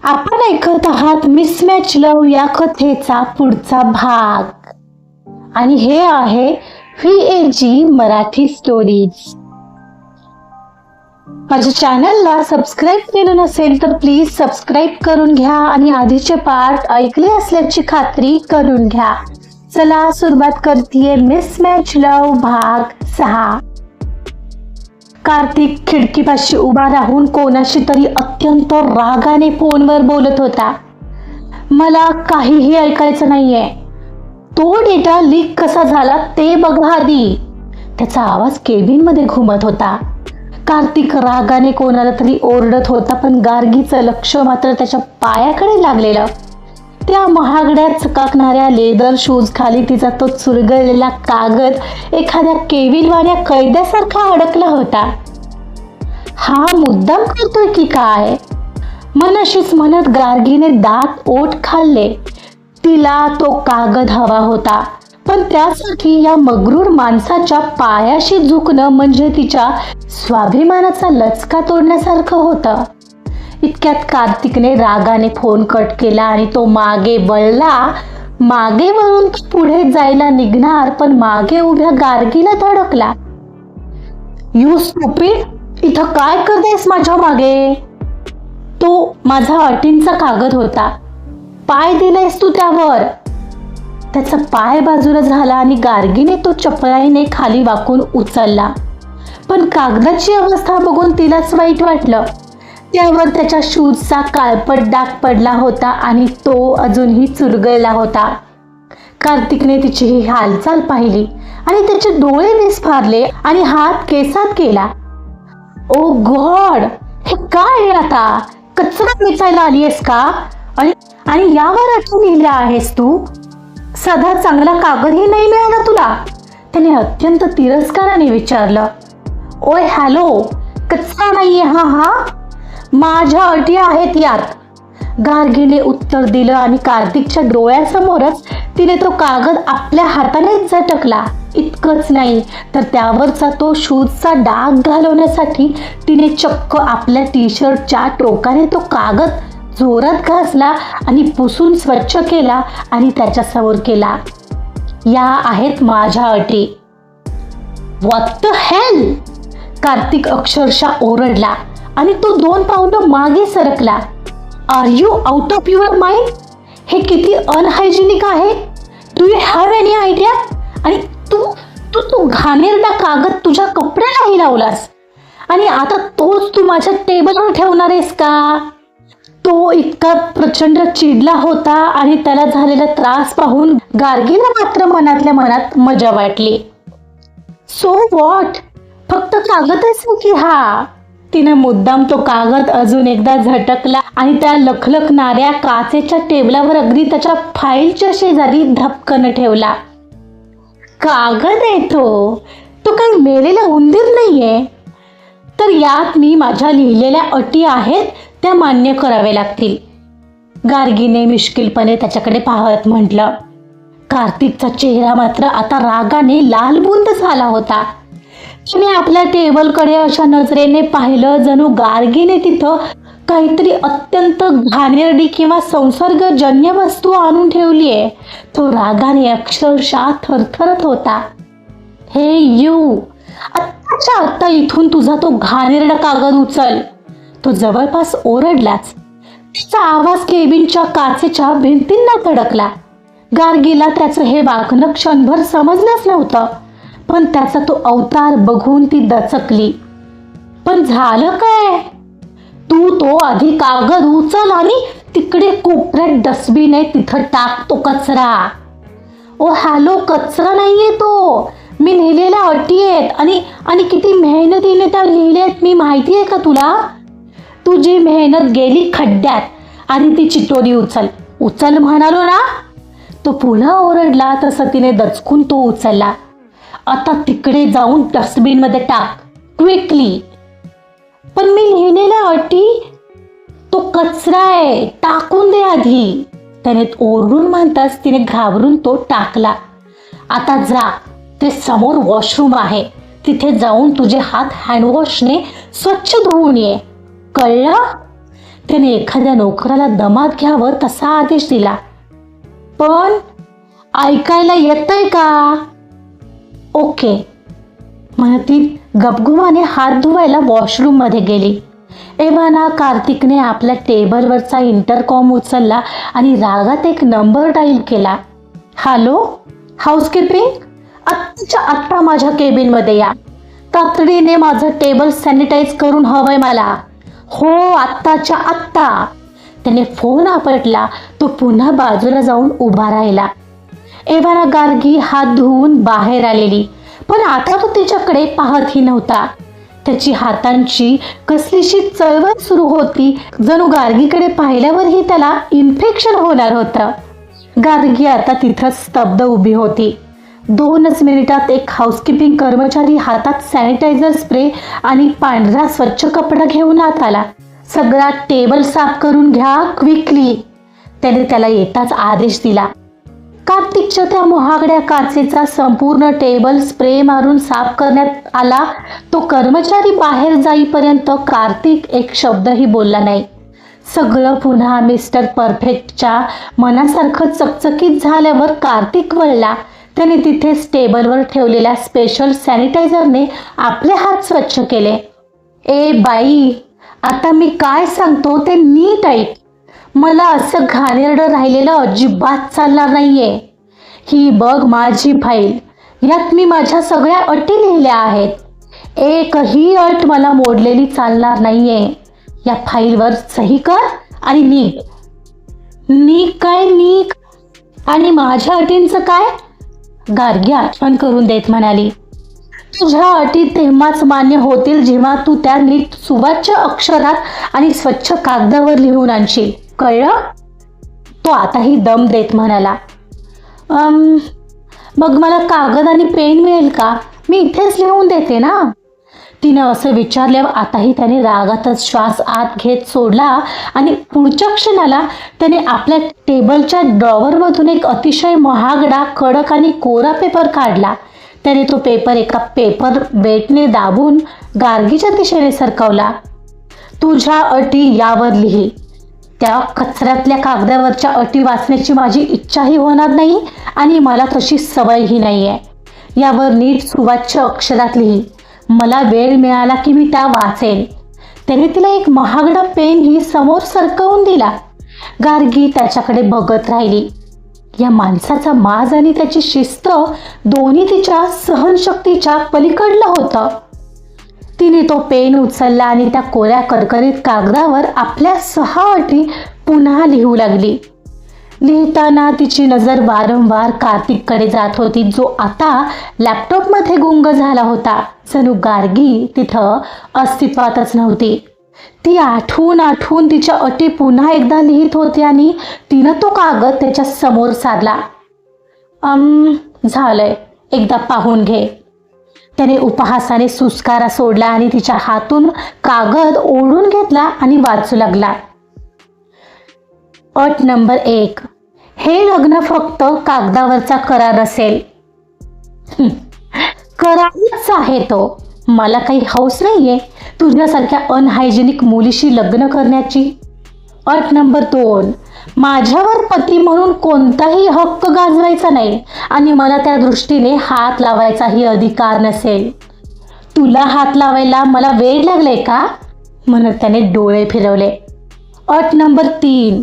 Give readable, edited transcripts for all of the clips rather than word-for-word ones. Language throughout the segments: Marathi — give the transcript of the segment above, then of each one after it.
आपण ऐकत आहात मिसमॅच लव्ह या कथेचा पुढचा भाग आणि हे आहे VAG मराठी स्टोरीज. माझ्या चॅनलला सबस्क्राईब केलं नसेल तर प्लीज सबस्क्राईब करून घ्या आणि आधीचे पार्ट ऐकले असल्याची खात्री करून घ्या. चला सुरुवात करतेय मिसमॅच लव्ह भाग 6. कार्तिक खिडकीपाशी उभा राहून कोणाशी तरी अत्यंत रागाने फोनवर बोलत होता. मला काहीही ऐकायचं नाहीये. तो डेटा लीक कसा झाला ते बघा आधी. त्याचा आवाज केबिनमध्ये घुमत होता. कार्तिक रागाने कोणाला तरी ओरडत होता, पण गार्गीचं लक्ष मात्र त्याच्या पायाकडे लागलेलं. त्या महागड्या चकाकणाऱ्या लेदर शूज खाली तिचा तो चुरगळलेला कागद एखाद्या केविलवाण्या कैद्यासारखा अडकला होता. हा मुद्दाम करतोय की काय? मनशीच म्हणत गार्गीने दात ओठ खाल्ले. तिला तो कागद हवा होता, पण त्यासाठी या मगरूर माणसाच्या पायाशी झुकणं म्हणजे तिच्या स्वाभिमानाचा लचका तोडण्यासारखं होतं. इतक्यात कार्तिकने रागाने फोन कट केला आणि तो मागे वळला. मागे वळून तो पुढे जायला निघणार, पण मागे उभ्या गार्गीला धडकला. यू स्टुपिड, इथं काय करतेस माझ्या मागे? तो माझा अटींचा कागद होता. पाय दिलायस तू त्यावर. त्याचा पाय बाजूला झाला आणि गार्गीने तो चपळाईने खाली वाकून उचलला. पण कागदाची अवस्था बघून तिलाच वाईट वाटलं. त्यावर त्याच्या शूजचा काळपट डाग पडला होता आणि तो अजूनही चुरगळला होता. कार्तिकने तिची ही हालचाल पाहिली आणि त्याचे डोळे विस्फारले आणि हात केसात केला. ओ गॉड, हे काय आता? कचरा वेचायला आलीयस का? आणि यावर अटून लिहिलं आहेस तू? साधा चांगला कागदही नाही मिळाला तुला? त्याने अत्यंत तिरस्काराने विचारलं. ओय हॅलो, कचरा नाहीये हा. माझ्या अटी आहेत यात, गार्गीने उत्तर दिलं आणि कार्तिकच्या डोळ्यासमोरच तिने तो कागद आपल्या हातानेच झटकला. इतकंच नाही तर त्यावरचा तो शूजचा डाग घालवण्यासाठी तिने चक्क आपल्या टी-शर्टच्या टोकाने तो कागद जोरात घासला आणि पुसून स्वच्छ केला आणि त्याच्यासमोर केला. या आहेत माझ्या अटी. What the hell? कार्तिक अक्षरशः ओरडला आणि तो 2 पावलं मागे सरकला. Are you out of your mind? हे किती अनहायजेनिक आहे. Do you have any idea? आणि तू तू तू घाणेरडा कागद तुझ्या कपड्यालाही लावलास आणि आता तोच तू माझ्या टेबलवर ठेवणार आहेस का? तो इतका प्रचंड चिडला होता आणि त्याला झालेला त्रास पाहून गार्गीला मात्र मनातल्या मनात मजा वाटली. सो व्हॉट, फक्त कागदच की हा. तिने मुद्दाम तो कागद अजून एकदा झटकला आणि त्या लखलखणाऱ्या काचेच्या टेबलावर अगदी त्याच्या फाईलच्या शेजारी धपकन ठेवला. कागद आहे तो काही मेलेला उंदीर नाहीये. तर यात मी माझ्या लिहिलेल्या अटी आहेत त्या मान्य कराव्या लागतील. गार्गीने मिश्किलपणे त्याच्याकडे पाहत म्हटलं. कार्तिकचा चेहरा मात्र आता रागाने लालबुंद झाला होता. तिने आपल्या टेबलकडे अशा नजरेने पाहिलं जणू गार्गीने तिथं काहीतरी अत्यंत घाणेरडी किंवा संसर्गजन्य वस्तू आणून ठेवली आहे. तो रागाने अक्षरशः थरथरत होता. हे यू, आत्ताच्या आत्ता इथून तुझा तो घाणेरडा कागद उचल. तो जवळपास ओरडलाच. तिचा आवाज केबिनच्या काचेच्या भिंतींना धडकला. गार्गीला त्याचं हे वागणं क्षणभर समजलंच नव्हतं, पण त्याचा तो अवतार बघून ती दचकली. पण झालं काय? तू तो आधी कागद उचल आणि तिकडे कोपऱ्यात डस्टबिन आहे तिथं टाक तो कचरा. ओ हॅलो, कचरा नाहीये तो. मी लिहिलेल्या अटी आहेत आणि किती मेहनतीने त्या लिहिल्या आहेत मी माहिती आहे का तुला? तुझी मेहनत गेली खड्ड्यात आणि ती चिटोरी उचल म्हणालो ना. तो पुन्हा ओरडला तसं तिने दचकून तो उचलला. आता तिकडे जाऊन डस्टबिन मध्ये टाक क्विकली. पण मी लिहिलेल्या अटी, तो कचरा आहे, टाकून दे आधी. त्याने ओरडून म्हणताच तिने घाबरून तो टाकला. आता जा, ते समोर वॉशरूम आहे, तिथे जाऊन तुझे हात हँडवॉशने स्वच्छ धुवून ये, कळलं? त्याने एखाद्या नोकराला दमात घ्यावं तसा आदेश दिला. पण ऐकायला येतंय का? ओके म्हणत ती गपगुमाने हात धुवायला वॉशरूममध्ये गेली. एव्हाना कार्तिकने आपल्या टेबलवरचा इंटरकॉम उचलला आणि रागात एक नंबर डायल केला. हॅलो, हाऊसकीपिंग, आत्ताच्या आत्ता माझ्या केबिनमध्ये या. तातडीने माझं टेबल सॅनिटाईज करून हवंय मला. हो, आत्ताच्या आत्ता. त्याने फोन आपटला. तो पुन्हा बाजूला जाऊन उभा राहिला. एव्हाना गार्गी हात धुवून बाहेर आलेली, पण आता तो तिच्याकडे पाहतही नव्हता. त्याची हातांची कसलीशी चळवळ सुरू होती, जणू गार्गीकडे पाहिल्यावरही त्याला इन्फेक्शन होणार होतं. गार्गी आता तिथं स्तब्ध उभी होती. 2च मिनिटात एक हाऊसकीपिंग कर्मचारी हातात सॅनिटायझर स्प्रे आणि पांढरा स्वच्छ कपडा घेऊन आत आला. सगळा टेबल साफ करून घ्या क्विकली, त्याने त्याला येताच आदेश दिला. कार्तिकच्या त्या महागड्या काचेचा संपूर्ण टेबल स्प्रे मारून साफ करण्यात आला. तो कर्मचारी बाहेर जाईपर्यंत कार्तिक एक शब्दही बोलला नाही. सगळं पुन्हा मिस्टर परफेक्टच्या मनासारखं चकचकीत झाल्यावर कार्तिक वळला. त्याने तिथेच टेबलवर ठेवलेल्या स्पेशल सॅनिटायझरने आपले हात स्वच्छ केले. ए बाई, आता मी काय सांगतो ते नीट ऐक. मला असं घाणेरडं राहिलेलं अजिबात चालणार नाहीये. ही बघ माझी फाईल, यात मी माझ्या सगळ्या अटी लिहिल्या आहेत. एकही अट मला मोडलेली चालणार नाहीये. या फाईलवर सही कर आणि निघ. निघ काय निघ? आणि माझ्या अटींचं काय? गार्गी आठवण करून देत म्हणाली. तुझ्या अटी तेव्हाच मान्य होतील जेव्हा तू त्या नीट सुवाच्य अक्षरात आणि स्वच्छ कागदावर लिहून आणशील, कळलं? तो आताही दम देत म्हणाला. मग मला कागद आणि पेन मिळेल का? मी इथेच लिहून देते ना. तिनं असं विचारल्यावर आताही त्याने रागातच श्वास आत घेत सोडला आणि पुढच्या क्षणाला त्याने आपल्या टेबलच्या ड्रॉवरमधून एक अतिशय महागडा, कडक आणि कोरा पेपर काढला. त्याने तो पेपर एका पेपर वेटने दाबून गार्गीच्या दिशेने सरकवला. तुझ्या अटी यावर लिही. त्या कचऱ्यातल्या कागदावरच्या अटी वाचण्याची माझी इच्छाही होणार नाही आणि मला तशी सवयही नाही आहे. यावर नीट सुवाच्य अक्षरात लिही. मला वेळ मिळाला की मी त्या वाचेन. त्याने तिला एक महागडा पेनही समोर सरकवून दिला. गार्गी त्याच्याकडे बघत राहिली. या माणसाचा माज आणि त्याची शिस्त दोन्ही तिच्या सहनशक्तीच्या पलीकडलं होतं. तिने तो पेन उचलला आणि त्या कोऱ्या करकरीत कागदावर आपल्या 6 अटी पुन्हा लिहू लागली. लिहिताना तिची नजर वारंवार कार्तिककडे जात होती, जो आता लॅपटॉपमध्ये गुंग झाला होता. जणू गार्गी तिथं अस्तित्वातच नव्हती. ती आठवून आठवून तिच्या अटी पुन्हा एकदा लिहित होती आणि तिनं तो कागद त्याच्या समोर साधला. झालंय, एकदा पाहून घे. त्याने उपहासाने सुस्कारा सोडला आणि तिच्या हातून कागद ओढून घेतला आणि वाचू लागला. अट नंबर 1, हे लग्न फक्त कागदावरचा करार असेल. करारच आहे तो. मला काही हौस नाहीये तुझ्यासारख्या अनहायजेनिक मुलीशी लग्न करण्याची. अट नंबर 2, माझ्यावर पती म्हणून कोणताही हक्क गाजवायचा नाही आणि मला त्या दृष्टीने हात लावायचाही अधिकार नसेल. तुला हात लावायला मला वेळ लागले का? म्हणत त्याने डोळे फिरवले. अट नंबर 3,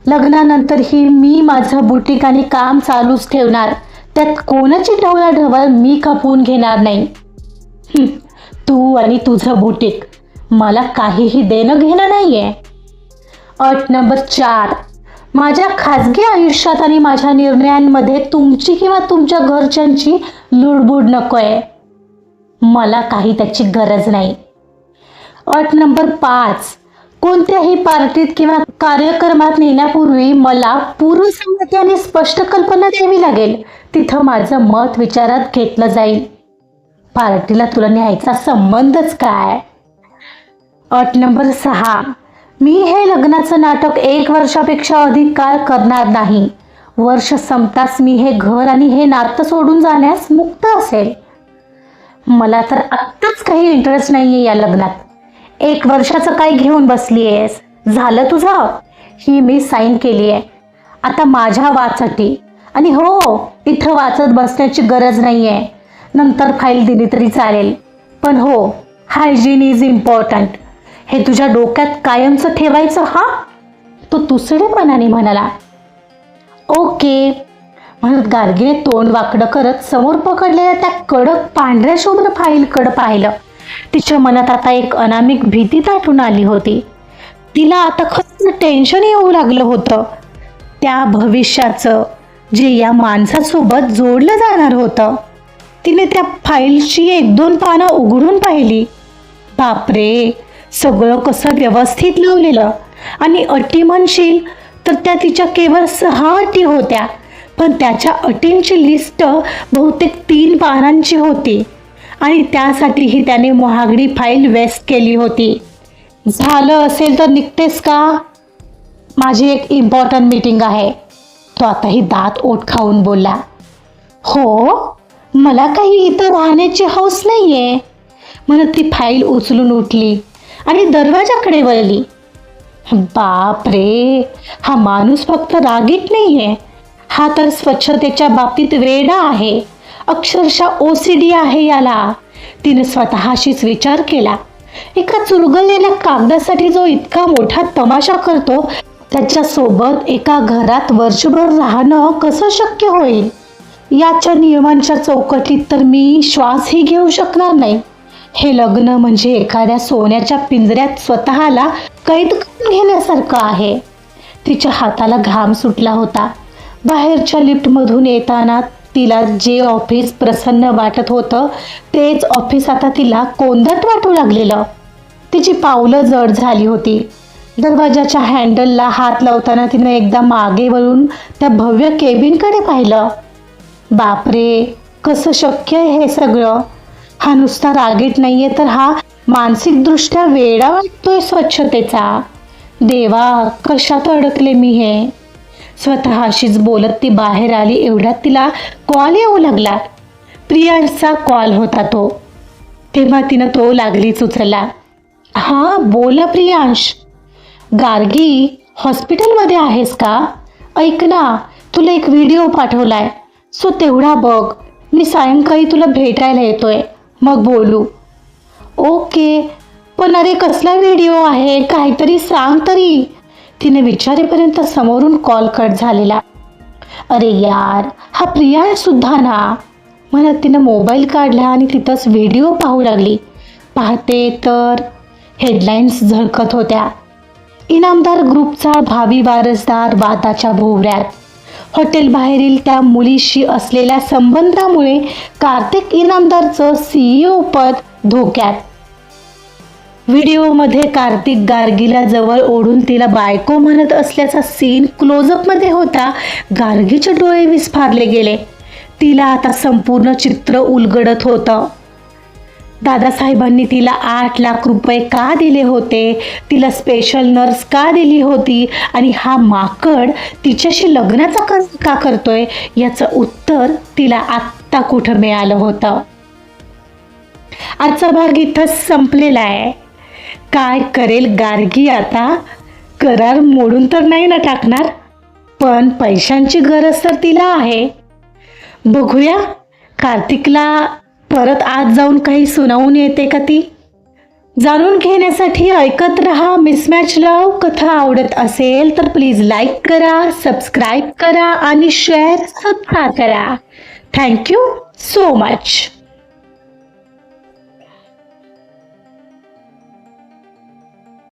लग्नानंतरही मी माझं बुटीक आणि काम चालूच ठेवणार. त्यात कोणाची ढवळाढवळ मी खपवून घेणार नाही. तू आणि तुझं बुटीक, मला काहीही देणं घेणं नाहीये. अट नंबर 4, माझ्या खाजगी आयुष्यात आणि माझ्या निर्णयांमध्ये तुमची किंवा तुमच्या घरच्यांची लुडबुड नकोय. मला काही त्याची गरज नाही. अट नंबर 5, कोणत्याही पार्टीत किंवा कार्यक्रमात नेण्यापूर्वी मला पूर्वसंमती आणि स्पष्ट कल्पना द्यावी लागेल. तिथं माझं मत विचारात घेतलं जाईल. पार्टीला तुला न्यायचा संबंधच काय? अट नंबर 6, मी हे लग्नाचं नाटक 1 वर्षापेक्षा अधिक काळ करणार नाही. वर्ष संपताच मी हे घर आणि हे नातं सोडून जाण्यास मुक्त असेल. मला तर आत्ताच काही इंटरेस्ट नाहीये या लग्नात. 1 वर्षाचं काय घेऊन बसली आहेस? झालं तुझं? ही मी साईन केली आहे आता माझ्या वाचसाठी. आणि हो, इथं वाचत बसण्याची गरज नाही आहे, नंतर फाईल दिली तरी चालेल. पण हो, हायजीन इज इम्पॉर्टंट, हे तुझ्या डोक्यात कायमचं ठेवायचं हा. तो तुसडेपणाने म्हणाला. ओके म्हणत गार्गीने तोंड वाकडं करत समोर पकडलेल्या त्या कडक पांढऱ्या शुभ्र फाईलकडं पाहिलं. तिच्या मनात आता एक अनामिक भीती दाटून आली होती. तिला आता खरंच टेन्शन येऊ लागलं होतं, त्या भविष्याचं जे या माणसासोबत जोडलं जाणार होतं. तिने त्या फाईलची 1-2 पानं उघडून पाहिली. बापरे, सगळं कसं व्यवस्थित लावलेलं. आणि अटी म्हणशील तर त्या तिच्या केवळ 6 अटी होत्या, पण त्याच्या अटींची लिस्ट बहुतेक 3 पानांची होती. आणि त्यासाठीही त्याने महागडी फाईल वेस्ट केली होती. झालं असेल तर निघतेस का? माझी एक इम्पॉर्टंट मीटिंग आहे. तो आताही दात ओठ खाऊन बोलला. हो, मला काही इथं राहण्याची हौस नाहीये म्हणत ती फाईल उचलून उठली आणि दरवाजाकडे वळली. बाप रे, हा माणूस फक्त रागीट नाहीये, हा तर स्वच्छतेच्या बाबतीत वेडा आहे. अक्षरशः OCD आहे याला. तिने स्वतःशीच विचार केला. एका चुरगळलेल्या कागदासाठी जो इतका मोठा तमाशा करतो, त्याच्यासोबत एका घरात वर्षभर राहणं कसं शक्य होईल? याच्या नियमांच्या चौकटीत तर मी श्वासही घेऊ शकणार नाही. हे लग्न म्हणजे एखाद्या सोन्याच्या पिंजऱ्यात स्वतःला कैद करून घेण्यासारखं आहे. तिच्या हाताला घाम सुटला होता. बाहेरच्या लिफ्टमधून येताना तिला जे ऑफिस प्रसन्न वाटत होतं, तेच ऑफिस आता तिला कोंदट वाटू लागलेलं. तिची पावलं जड झाली होती. दरवाजाच्या हँडलला हात लावताना तिनं एकदा मागे वळून त्या भव्य केबिनकडे पाहिलं. बापरे, कसं शक्य आहे हे सगळं? हा नुसता रागीट नाहीये, तर हा मानसिकदृष्ट्या वेडा वाटतोय स्वच्छतेचा. देवा, कशात अडकले मी हे? स्वतःशीच बोलत ती बाहेर आली. एवढ्यात तिला कॉल येऊ लागला. प्रियांशचा कॉल होता तो. तेव्हा तिनं तो लागलीच उचलला. हां, बोला प्रियांश. गार्गी, हॉस्पिटलमध्ये आहेस का? ऐक ना, तुला एक व्हिडिओ पाठवलाय, सो तेवढा बघ. मी सायंकाळी तुला भेटायला येतोय, मग बोलू. ओके, पण अरे कसला व्हिडिओ आहे, काहीतरी सांग तरी. तिने विचारेपर्यंत समोरून कॉल कट झालेला. अरे यार, हा प्रियांश सुद्धा ना म्हणत तिनं मोबाईल काढला आणि तिथंच व्हिडिओ पाहू लागली. पाहते तर हेडलाईन्स झळकत होत्या. इनामदार ग्रुपचा भावी वारसदार वादाच्या भोवऱ्यात. हॉटेल बाहेरील त्या मुलीशी असलेल्या संबंधामुळे कार्तिक इनामदारचं CEO पद धोक्यात. व्हिडिओमध्ये कार्तिक गार्गीला जवळ ओढून तिला बायको म्हणत असल्याचा सीन क्लोजअपमध्ये होता. गार्गीचे डोळे विस्फारले गेले. तिला आता संपूर्ण चित्र उलगडत होतं. दादासाहेबांनी तिला 8 लाख रुपये का दिले होते? तिला स्पेशल नर्स का दिली होती? आणि हा माकड तिच्याशी लग्नाचा कर्ज का करतोय? याचं उत्तर तिला आत्ता कुठं मिळालं होतं. आजचा भाग इथंच संपलेला आहे. काय करेल गार्गी आता? करार मोडून तर नाही ना टाकणार, पण पैशांची गरज तर तिला आहे. बघूया कार्तिकला परत आज जाऊन काही सुनावून येते का ती. जाणून घेण्यासाठी ऐकत रहा मिसमॅच लव्ह. कथा आवडत असेल तर प्लीज लाईक करा, सबस्क्राईब करा आणि शेअर सुद्धा करा. Thank you so much.